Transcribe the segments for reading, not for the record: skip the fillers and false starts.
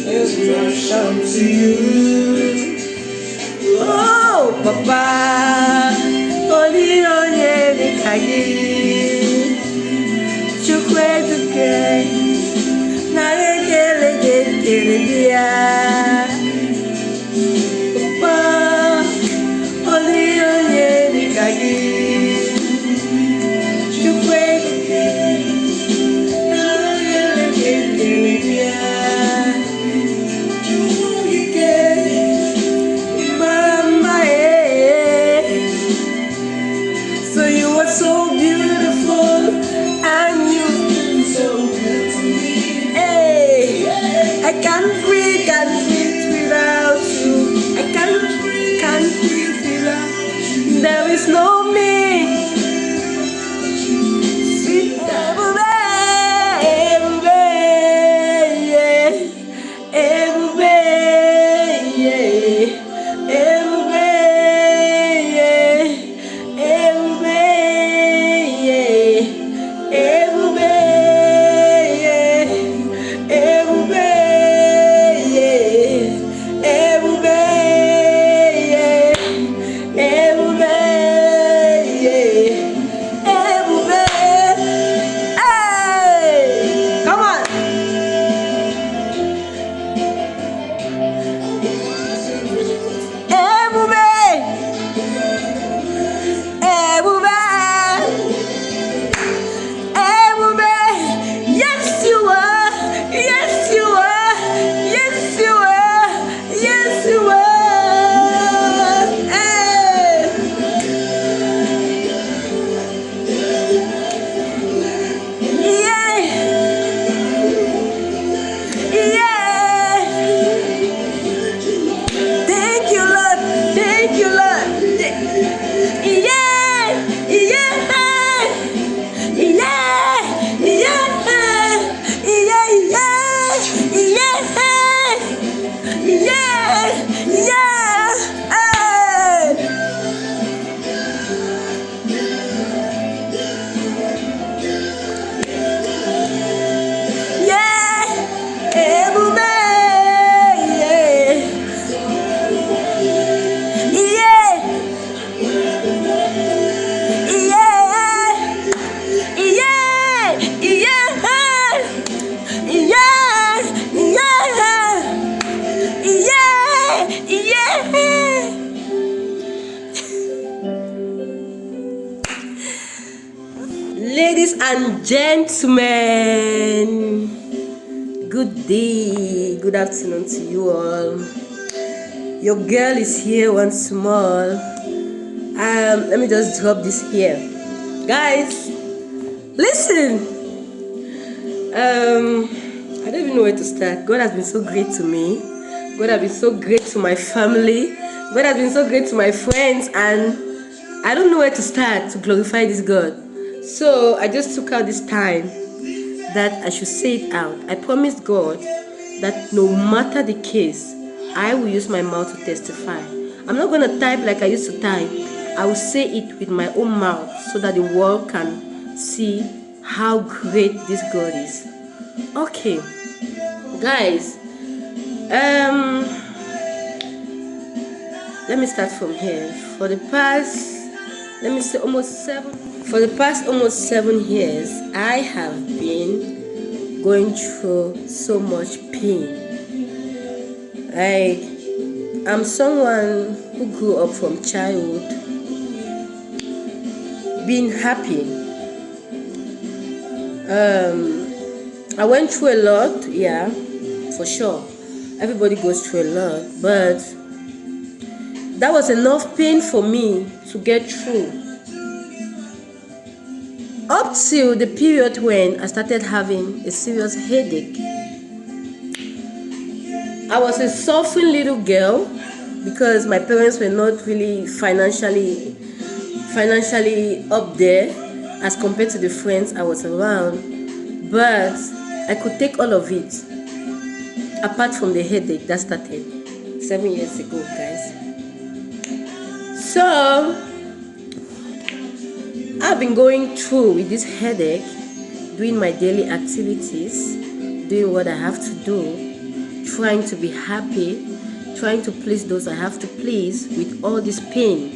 instruction to you. Oh, Papa, only on ye kagi. Chukwe tuke, na gele gele dia. Papa, only on ye kagi. Chukwe tuke, na gele gele dia. So beautiful, and you've been so good to me. Hey, I can't breathe without you. I can't breathe without you. There is no me. Sweet Ebube, Ebube, yeah, Ebube, Ladies and gentlemen, good day, good afternoon to you all. Your girl is here once more. Let me just drop this here, guys. Listen, I don't even know where to start. God has been so great to me. God has been so great to my family. God has been so great to my friends, and I don't know where to start to glorify this God. So I just took out this time that I should say it out. I promised God that no matter the case, I will use my mouth to testify. I'm not going to type like I used to type. I will say it with my own mouth so that the world can see how great this God is. Okay, guys, let me start from here. For the past, let me say For the past almost 7 years, I have been going through so much pain. I'm someone who grew up from childhood being happy. I went through a lot, yeah, for sure. Everybody goes through a lot, but that was enough pain for me to get through. Up till the period when I started having a serious headache. I was a suffering little girl because my parents were not really financially up there as compared to the friends I was around. But I could take all of it, apart from the headache that started 7 years ago, guys. So I've been going through with this headache, doing my daily activities, doing what I have to do, trying to be happy, trying to please those I have to please with all this pain.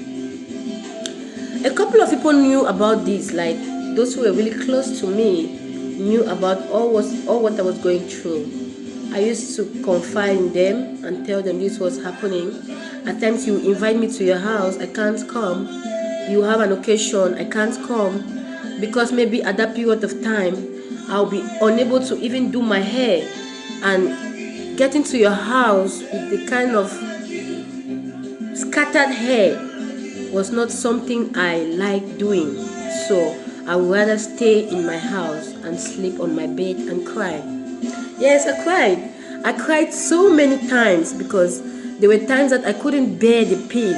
A couple of people knew about this, like those who were really close to me knew about all what I was going through. I used to confide in them and tell them this was happening. At times you invite me to your house, I can't come. You have an occasion, I can't come, because maybe at that period of time I'll be unable to even do my hair, and getting to your house with the kind of scattered hair was not something I like doing. So I would rather stay in my house and sleep on my bed and cry. Yes, I cried. I cried so many times because there were times that I couldn't bear the pain.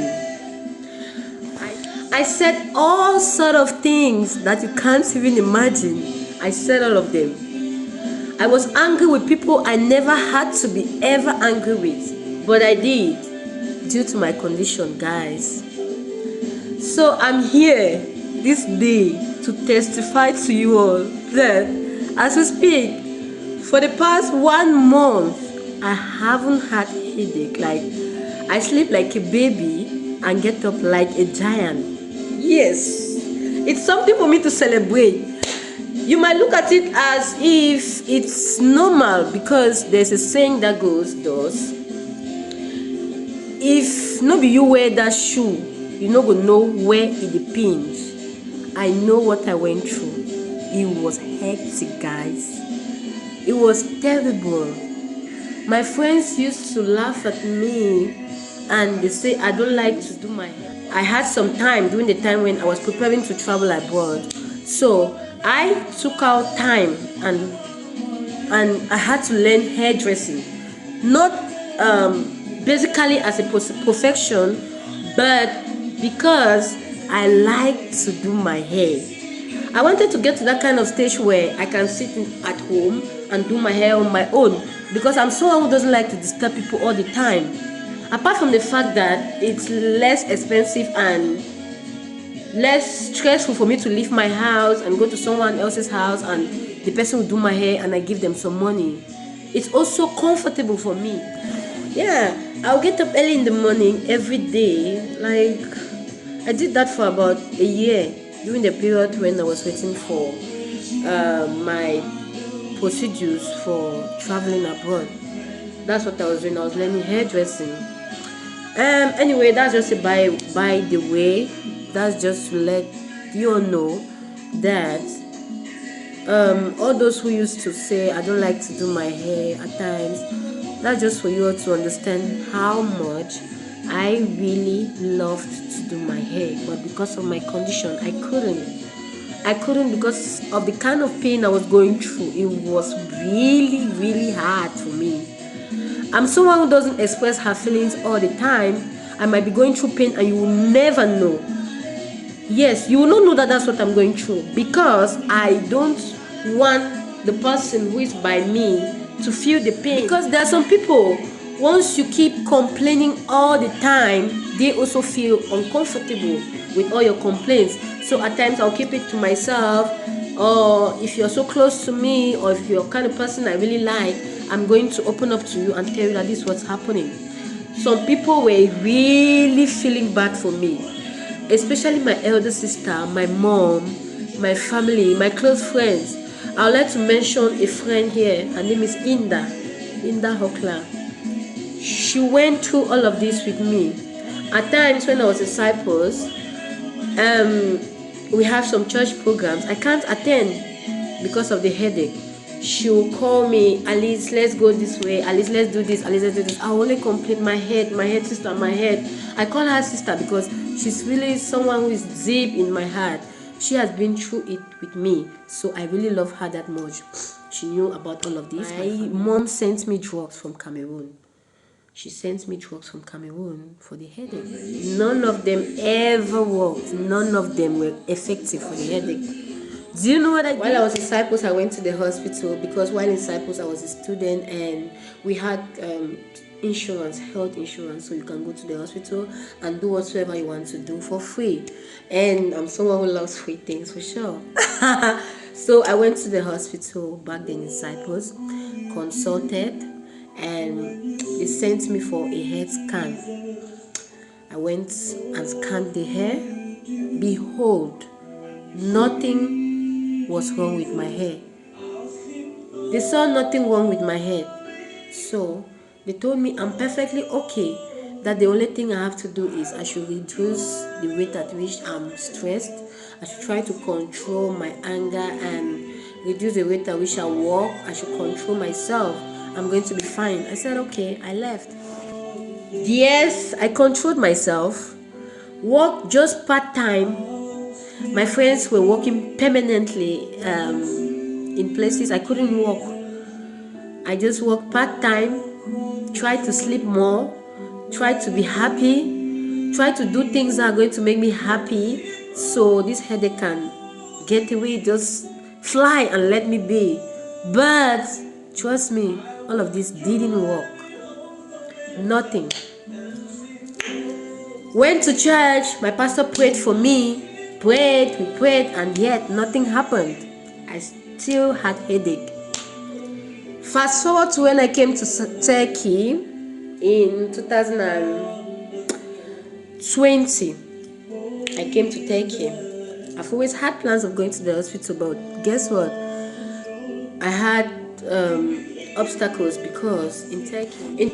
I said all sort of things that you can't even imagine. I said all of them. I was angry with people I never had to be ever angry with, but I did, due to my condition, guys. So I'm here this day to testify to you all that as we speak, for the past 1 month, I haven't had headache. Like, I sleep like a baby and get up like a giant. Yes, it's something for me to celebrate. You might look at it as if it's normal, because there's a saying that goes, if no be you wear that shoe, you no go know where it pinch. I know what I went through. It was hectic, guys. It was terrible. My friends used to laugh at me and they say I don't like to do my hair. I had some time during the time when I was preparing to travel abroad, so I took out time and I had to learn hairdressing, not basically as a profession, but because I like to do my hair. I wanted to get to that kind of stage where I can sit at home and do my hair on my own, because I'm someone who doesn't like to disturb people all the time. Apart from the fact that it's less expensive and less stressful for me to leave my house and go to someone else's house and the person will do my hair and I give them some money, it's also comfortable for me. Yeah, I'll get up early in the morning every day. Like, I did that for about a year during the period when I was waiting for my procedures for traveling abroad. That's what I was doing. I was learning hairdressing. Anyway, that's just a by the way. That's just to let you all know that all those who used to say I don't like to do my hair at times, that's just for you all to understand how much I really loved to do my hair, but because of my condition, I couldn't because of the kind of pain I was going through. It was really, really hard for me. I'm someone who doesn't express her feelings all the time. I might be going through pain and you will never know. Yes, you will not know that that's what I'm going through, because I don't want the person who is by me to feel the pain. Because there are some people, once you keep complaining all the time, they also feel uncomfortable with all your complaints. So at times I'll keep it to myself, or if you're so close to me, or if you're the kind of person I really like, I'm going to open up to you and tell you that this is what's happening. Some people were really feeling bad for me, especially my elder sister, my mom, my family, my close friends. I would like to mention a friend here. Her name is Inda Hokla. She went through all of this with me. At times when I was in Cyprus, we have some church programs I can't attend because of the headache. She will call me, Alice, let's go this way, Alice, let's do this, Alice, let's do this. I only complain, my head, sister, my head. I call her sister because she's really someone who is deep in my heart. She has been through it with me, so I really love her that much. She knew about all of this. My mom sent me drugs from Cameroon. She sent me drugs from Cameroon for the headache. None of them ever worked. None of them were effective for the headache. Do you know what I did? While I was in Cyprus, I went to the hospital, because while in Cyprus, I was a student and we had insurance, health insurance, so you can go to the hospital and do whatsoever you want to do for free. And I'm someone who loves free things for sure. So I went to the hospital back then in Cyprus, consulted, and they sent me for a head scan. I went and scanned the hair. Behold, nothing was wrong with my hair. They saw nothing wrong with my head. So they told me I'm perfectly okay, that the only thing I have to do is I should reduce the rate at which I'm stressed. I should try to control my anger and reduce the rate at which I walk. I should control myself. I'm going to be fine. I said okay. I left. Yes, I controlled myself. Work just part-time. My friends were working permanently in places I couldn't work. I just worked part-time, tried to sleep more, tried to be happy, tried to do things that are going to make me happy, so this headache can get away, just fly and let me be. But trust me, all of this didn't work. Nothing. Went to church, my pastor prayed for me, we prayed, and yet nothing happened. I still had headache. Fast forward to when I came to Turkey in 2020. I came to Turkey. I've always had plans of going to the hospital, but guess what? I had obstacles because in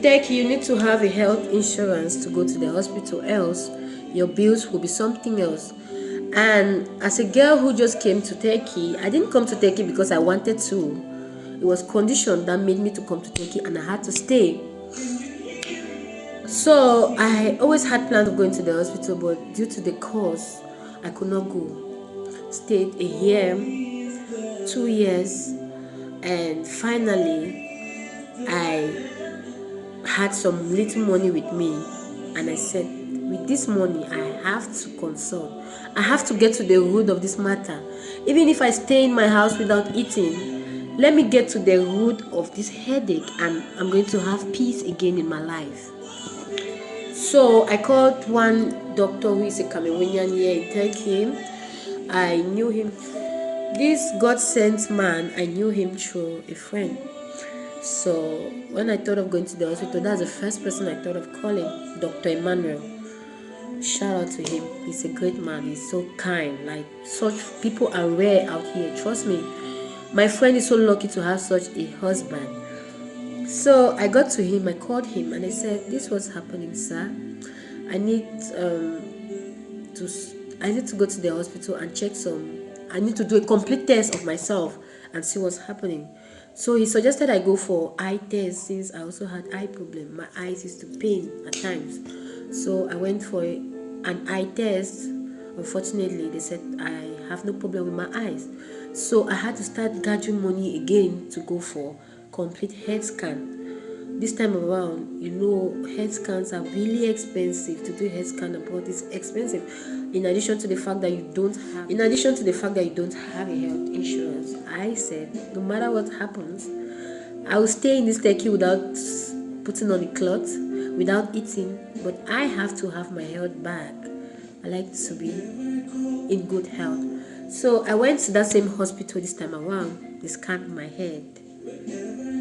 Turkey you need to have a health insurance to go to the hospital, else your bills will be something else. And as a girl who just came to Turkey, I didn't come to Turkey because I wanted to. It was condition that made me to come to Turkey, and I had to stay. So I always had plans of going to the hospital, but due to the cost, I could not go. Stayed a year, 2 years, and finally I had some little money with me, and I said, with this money I have to consult. I have to get to the root of this matter. Even if I stay in my house without eating, let me get to the root of this headache, and I'm going to have peace again in my life. So I called one doctor who is a Cameroonian here in Turkey. I knew him. This God-sent man, I knew him through a friend. So when I thought of going to the hospital, that's the first person I thought of calling, Dr. Emmanuel. Shout out to him. He's a great man. He's so kind. Like, such people are rare out here. Trust me. My friend is so lucky to have such a husband. So I got to him, I called him, and I said, this is what's happening, sir. I need to go to the hospital and check I need to do a complete test of myself and see what's happening. So he suggested I go for eye test, since I also had eye problem. My eyes used to pain at times. So I went for an eye test. Unfortunately, they said I have no problem with my eyes. So I had to start gathering money again to go for complete head scan. This time around, head scans are really expensive. To do head scan abroad is expensive. In addition to the fact that you don't have a health insurance, I said, no matter what happens, I will stay in this Turkey without putting on a cloth, without eating, but I have to have my health back. I like to be in good health. So I went to that same hospital this time around. They scanned my head.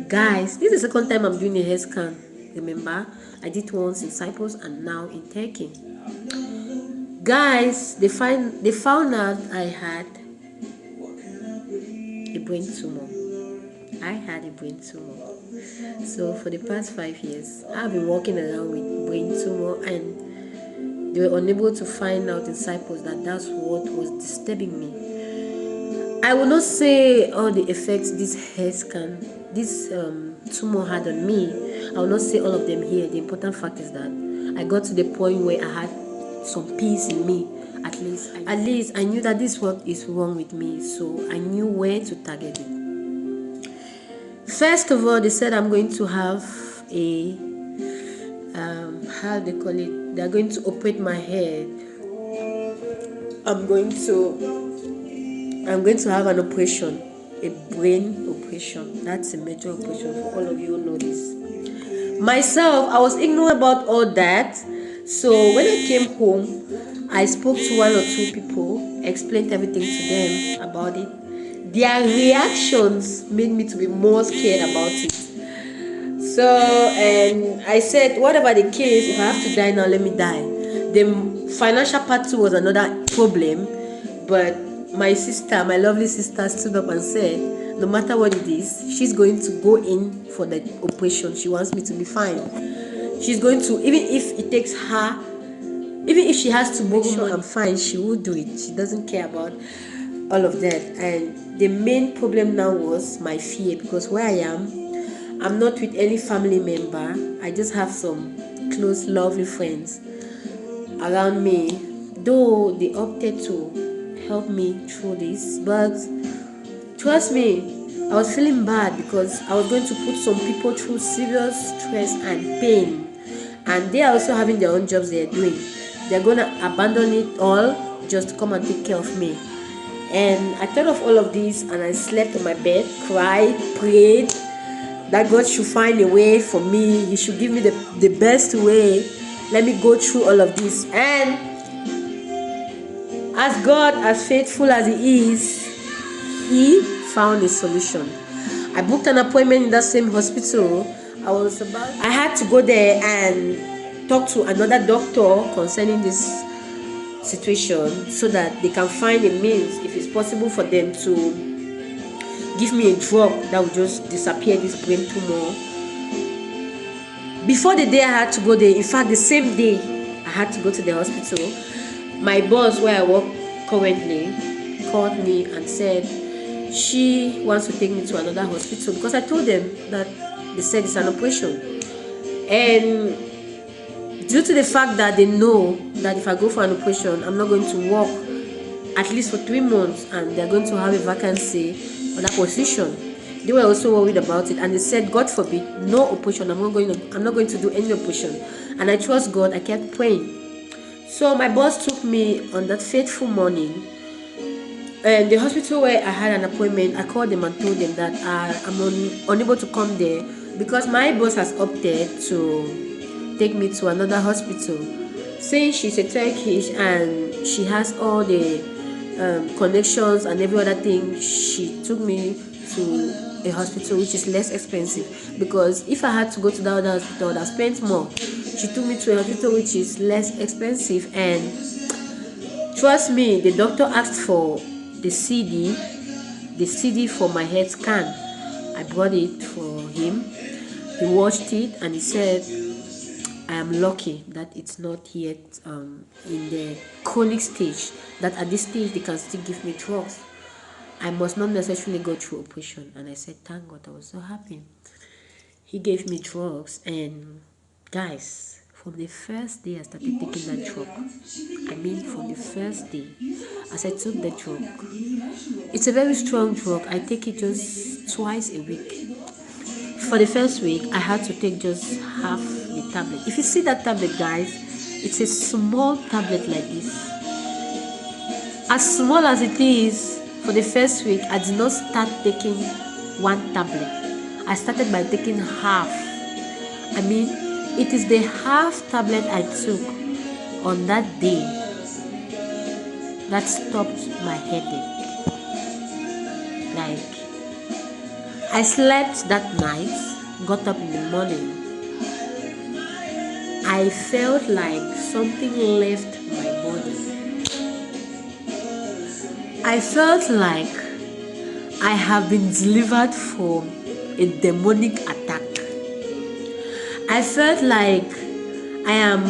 Guys, this is the second time I'm doing a head scan. Remember, I did once in Cyprus and now in Turkey. Guys, they found out I had a brain tumor. So for the past 5 years, I've been walking around with brain tumor, and they were unable to find out in Cyprus that that's what was disturbing me. I will not say all the effects this tumor had on me. I will not say all of them here. The important fact is that I got to the point where I had some peace in me. At least I knew that this what is wrong with me, so I knew where to target it. First of all, they said I'm going to have a how they call it. They are going to operate my head. I'm going to have an operation, a brain operation. That's a major operation for all of you who know this. Myself, I was ignorant about all that. So when I came home, I spoke to 1 or 2 people, explained everything to them about it. Their reactions made me to be more scared about it. So, and I said, whatever the case, if I have to die now, let me die. The financial part too was another problem, but my sister, my lovely sister, stood up and said, no matter what it is, she's going to go in for the operation. She wants me to be fine. She's going to, even if it takes her, even if she has to make sure I'm fine, she will do it. She doesn't care about all of that. And the main problem now was my fear, because where I am, I'm not with any family member. I just have some close, lovely friends around me, though they opted to help me through this. But trust me, I was feeling bad because I was going to put some people through serious stress and pain, and they are also having their own jobs they're doing. They're gonna abandon it all just to come and take care of me. And I thought of all of this, and I slept on my bed, cried, prayed that God should find a way for me. He should give me the best way. Let me go through all of this. And as God, as faithful as He is, He found a solution. I booked an appointment in that same hospital. I had to go there and talk to another doctor concerning this situation, so that they can find a means, if it's possible for them to give me a drug that will just disappear this brain tumor. Before the day I had to go there, in fact the same day I had to go to the hospital, my boss where I work currently called me and said she wants to take me to another hospital, because I told them that they said it's an operation. And due to the fact that they know that if I go for an operation, I'm not going to work at least for 3 months, and they're going to have a vacancy for that position, they were also worried about it. And they said, God forbid, no operation. I'm not going to do any operation. And I trust God. I kept praying. So my boss took me on that fateful morning, and the hospital where I had an appointment, I called them and told them that I'm unable to come there because my boss has opted to take me to another hospital. Since she's a Turkish and she has all the connections and every other thing, she took me to a hospital which is less expensive, because if I had to go to the other hospital, I would have spent more. She took me to a hospital which is less expensive, and trust me, the doctor asked for the CD for my head scan. I brought it for him. He watched it and he said, I am lucky that it's not yet in the chronic stage, that at this stage they can still give me drugs. I must not necessarily go through operation. And I said, thank God. I was so happy. He gave me drugs, and guys, from the first day I started taking that drug, from the first day as I took the drug, it's a very strong drug. I take it just twice a week. For the first week, I had to take just half the tablet. If you see that tablet, guys, it's a small tablet like this. As small as it is, for the first week, I did not start taking one tablet. I started by taking half. It is the half tablet I took on that day that stopped my headache. I slept that night, got up in the morning. I felt like something left my body. I felt like I have been delivered from a demonic attack. I felt like I am,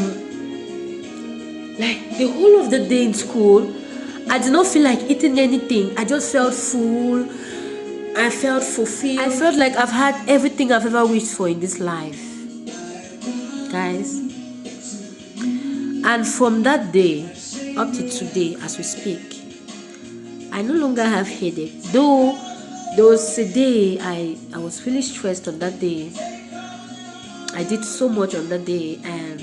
like, the whole of the day in school, I did not feel like eating anything. I just felt full. I felt fulfilled. I felt like I've had everything I've ever wished for in this life, guys. And from that day up to today, as we speak, I no longer have headache. Though there was a day I was really stressed on that day. I did so much on that day, and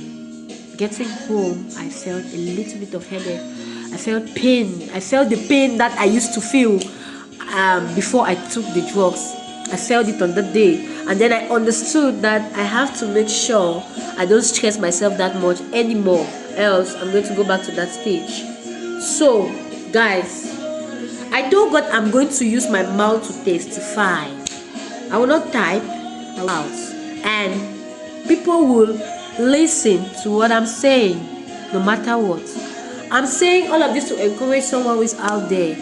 getting home, I felt a little bit of headache. I felt pain. I felt the pain that I used to feel before I took the drugs. I felt it on that day, and then I understood that I have to make sure I don't stress myself that much anymore, else I'm going to go back to that stage. So, guys, I told God I'm going to use my mouth to testify. I will not type out. and people will listen to what I'm saying, no matter what. I'm saying all of this to encourage someone who is out there.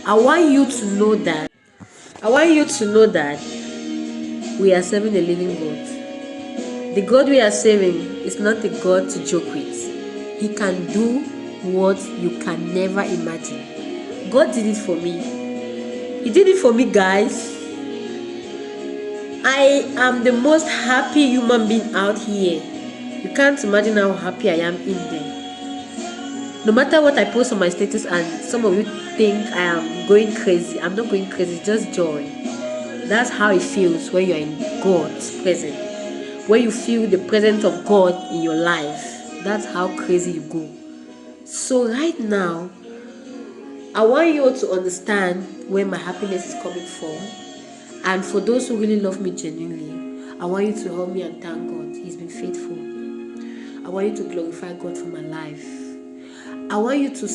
I want you to know that. We are serving a living God. The God we are serving is not a God to joke with. He can do what you can never imagine. God did it for me. He did it for me, guys. I am the most happy human being out here. You can't imagine how happy I am in there. No matter what I post on my status, and some of you think I am going crazy, I'm not going crazy, just joy. That's how it feels when you're in God's presence. When you feel the presence of God in your life, that's how crazy you go. So right now, I want you all to understand where my happiness is coming from. And for those who really love me genuinely, I want you to help me and thank God. He's been faithful. I want you to glorify God for my life. I want you to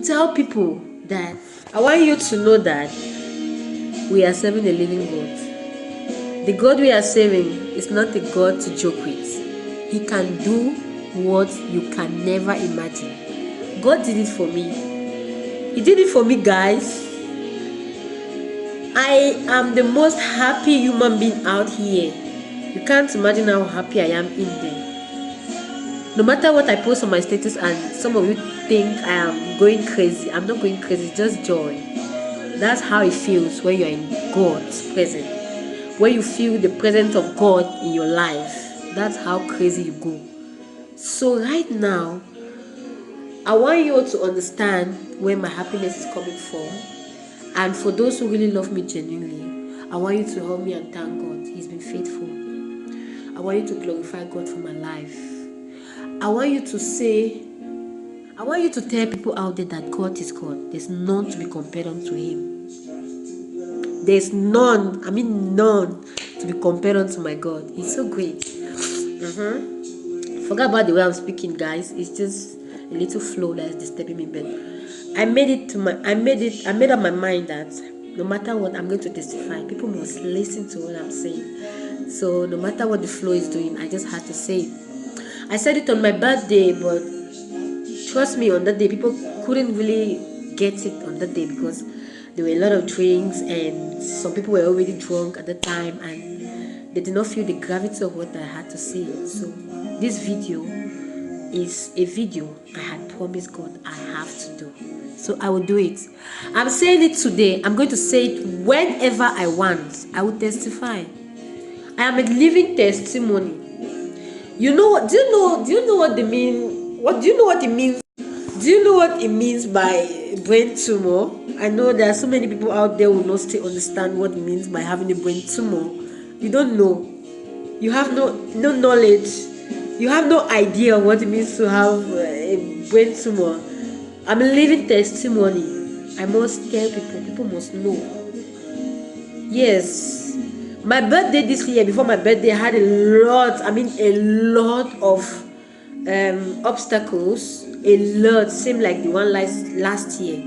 tell people that, I want you to know that we are serving a living God. The God we are serving is not a God to joke with. He can do what you can never imagine. God did it for me. He did it for me, guys. I am the most happy human being out here. You can't imagine how happy I am in there. No matter what I post on my status, and some of you think I am going crazy, I'm not going crazy, just joy. That's how it feels when you're in God's presence. When you feel the presence of God in your life, that's how crazy you go. So right now, I want you all to understand where my happiness is coming from. And for those who really love me genuinely, I want you to help me and thank God. He's been faithful. I want you to glorify God for my life. I want you to tell people out there that God is God. There's none to be compared unto Him. There's none to be compared unto my God. He's so great. Forget about the way I'm speaking, guys. It's just a little flow that is disturbing me, but I made up my mind that no matter what, I'm going to testify. People must listen to what I'm saying. So no matter what the flow is doing, I just had to say it. I said it on my birthday, but trust me, on that day, people couldn't really get it on that day because there were a lot of drinks and some people were already drunk at the time and they did not feel the gravity of what I had to say. So this video is a video I had promised God I have to do. So I will do it. I'm saying it today. I'm going to say it whenever I want. I will testify. I am a living testimony. You know what? Do you know what they mean? Do you know what it means? Do you know what it means by brain tumor? I know there are so many people out there who will not still understand what it means by having a brain tumor. You don't know. You have no knowledge. You have no idea what it means to have a brain tumor. I'm a living testimony. I must tell people. People must know. Yes. My birthday this year, before my birthday, I had a lot of obstacles. A lot. Same like the one last year.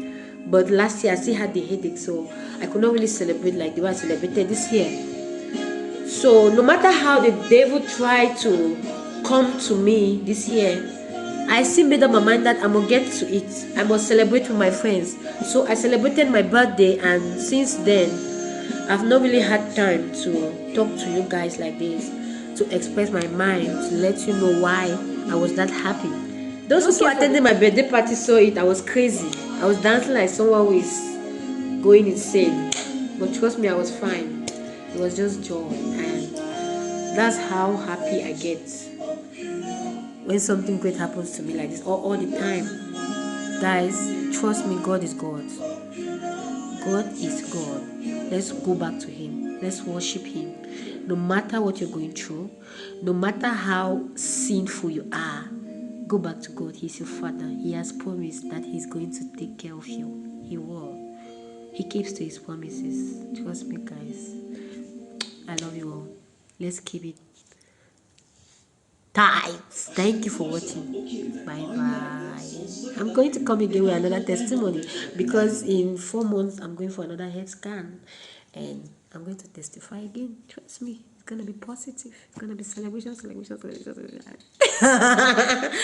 But last year I still had the headache, so I could not really celebrate like the way I celebrated this year. So no matter how the devil tried to come to me this year, I still made up my mind that I'm gonna get to it. I must celebrate with my friends. So I celebrated my birthday, and since then I've not really had time to talk to you guys like this, to express my mind, to let you know why I was that happy. Those who attended my birthday party saw it. I was crazy. I was dancing like someone who is going insane. But trust me, I was fine. It was just joy, and that's how happy I get when something great happens to me like this, all the time. Guys, trust me, God is God. God is God. Let's go back to Him. Let's worship Him. No matter what you're going through, no matter how sinful you are, go back to God. He's your Father. He has promised that He's going to take care of you. He will. He keeps to His promises. Trust me, guys. I love you all. Let's keep it tight. Thank you for watching. Bye. I'm going to come again with another testimony because in 4 months I'm going for another head scan, and I'm going to testify again. Trust me. It's going to be positive. It's going to be celebration, celebration, celebration, celebration.